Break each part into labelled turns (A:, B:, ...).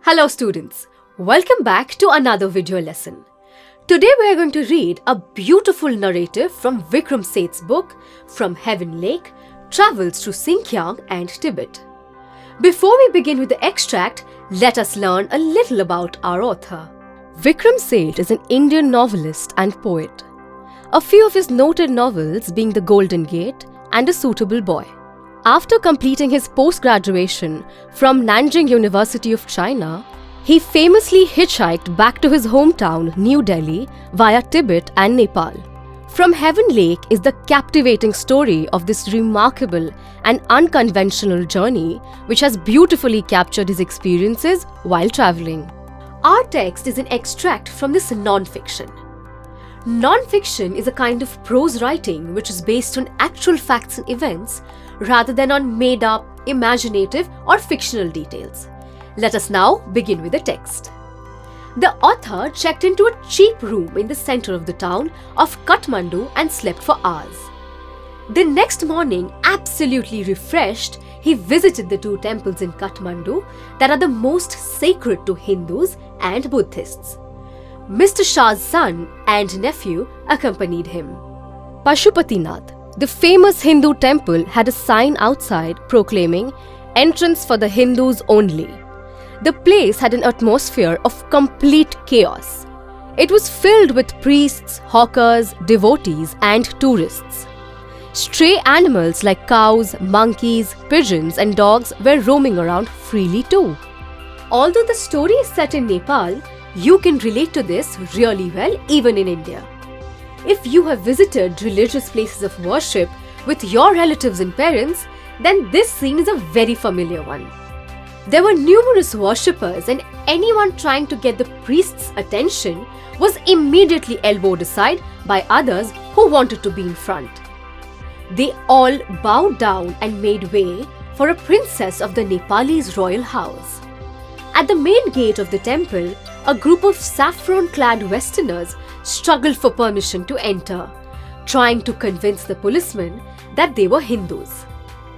A: Hello students, welcome back to another video lesson. Today we are going to read a beautiful narrative from Vikram Seth's book, From Heaven Lake, Travels to Xinjiang and Tibet. Before we begin with the extract, let us learn a little about our author. Vikram Seth is an Indian novelist and poet. A few of his noted novels being The Golden Gate and A Suitable Boy. After completing his post-graduation from Nanjing University of China, he famously hitchhiked back to his hometown, New Delhi, via Tibet and Nepal. From Heaven Lake is the captivating story of this remarkable and unconventional journey which has beautifully captured his experiences while traveling. Our text is an extract from this non-fiction. Non-fiction is a kind of prose writing which is based on actual facts and events rather than on made-up, imaginative or fictional details. Let us now begin with the text. The author checked into a cheap room in the center of the town of Kathmandu and slept for hours. The next morning, absolutely refreshed, he visited the two temples in Kathmandu that are the most sacred to Hindus and Buddhists. Mr. Shah's son and nephew accompanied him. Pashupatinath, the famous Hindu temple, had a sign outside proclaiming "Entrance for the Hindus only." The place had an atmosphere of complete chaos. It was filled with priests, hawkers, devotees, and tourists. Stray animals like cows, monkeys, pigeons, and dogs were roaming around freely too. Although the story is set in Nepal, you can relate to this really well even in India. If you have visited religious places of worship with your relatives and parents, then this scene is a very familiar one. There were numerous worshippers and anyone trying to get the priest's attention was immediately elbowed aside by others who wanted to be in front. They all bowed down and made way for a princess of the Nepalese royal house. At the main gate of the temple, a group of saffron-clad Westerners struggled for permission to enter, trying to convince the policemen that they were Hindus.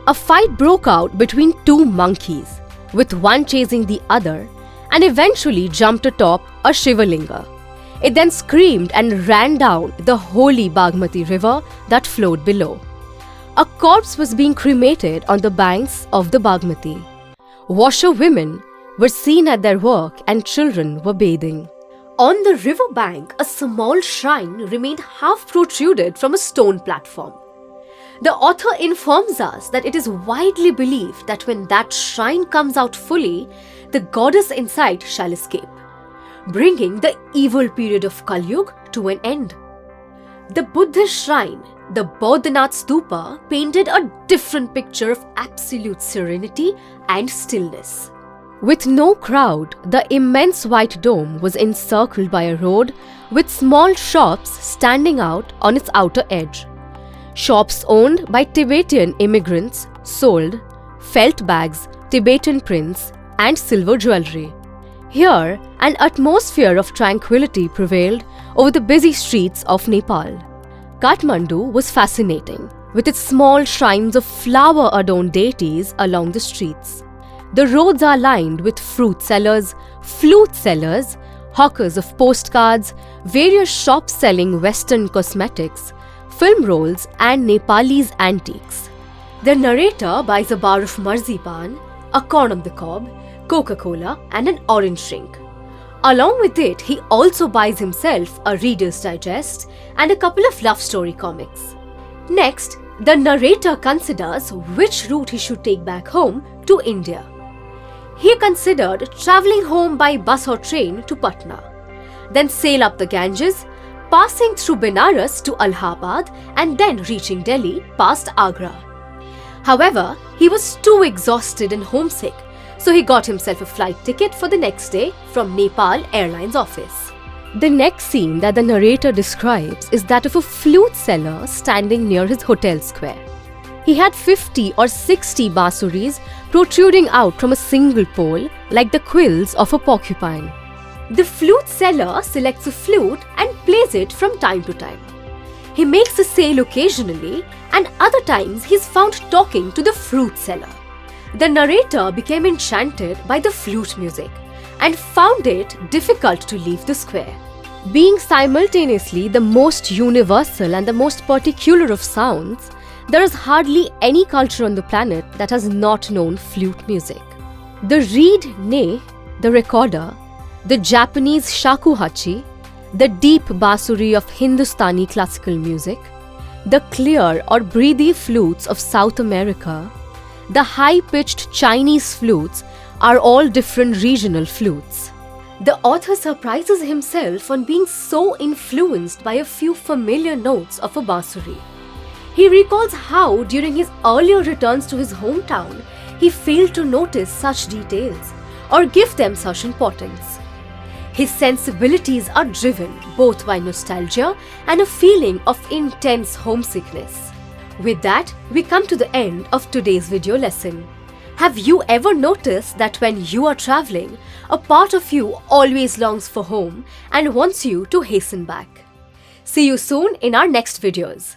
A: A fight broke out between two monkeys, with one chasing the other, and eventually jumped atop a Shivalinga. It then screamed and ran down the holy Bagmati river that flowed below. A corpse was being cremated on the banks of the Bagmati. Washerwomen were seen at their work and children were bathing. On the river bank, a small shrine remained half protruded from a stone platform. The author informs us that it is widely believed that when that shrine comes out fully, the goddess inside shall escape, bringing the evil period of Kali Yuga to an end. The Buddhist shrine, the Bodhanath Stupa, painted a different picture of absolute serenity and stillness. With no crowd, the immense white dome was encircled by a road with small shops standing out on its outer edge. Shops owned by Tibetan immigrants sold felt bags, Tibetan prints, and silver jewelry. Here, an atmosphere of tranquility prevailed over the busy streets of Nepal. Kathmandu was fascinating, with its small shrines of flower-adorned deities along the streets. The roads are lined with fruit sellers, flute sellers, hawkers of postcards, various shops selling Western cosmetics, film rolls, and Nepalese antiques. The narrator buys a bar of marzipan, a corn on the cob, Coca-Cola, and an orange drink. Along with it, he also buys himself a Reader's Digest and a couple of love story comics. Next, the narrator considers which route he should take back home to India. He considered travelling home by bus or train to Patna, then sail up the Ganges, passing through Benares to Allahabad and then reaching Delhi past Agra. However, he was too exhausted and homesick, so he got himself a flight ticket for the next day from Nepal Airlines office. The next scene that the narrator describes is that of a flute seller standing near his hotel square. He had 50 or 60 basuris protruding out from a single pole like the quills of a porcupine. The flute seller selects a flute and plays it from time to time. He makes a sale occasionally, and other times he is found talking to the fruit seller. The narrator became enchanted by the flute music and found it difficult to leave the square. Being simultaneously the most universal and the most particular of sounds, there is hardly any culture on the planet that has not known flute music. The reed ney, the recorder, the Japanese shakuhachi, the deep bansuri of Hindustani classical music, the clear or breathy flutes of South America, the high-pitched Chinese flutes are all different regional flutes. The author surprises himself on being so influenced by a few familiar notes of a bansuri. He recalls how, during his earlier returns to his hometown, he failed to notice such details or give them such importance. His sensibilities are driven both by nostalgia and a feeling of intense homesickness. With that, we come to the end of today's video lesson. Have you ever noticed that when you are traveling, a part of you always longs for home and wants you to hasten back? See you soon in our next videos.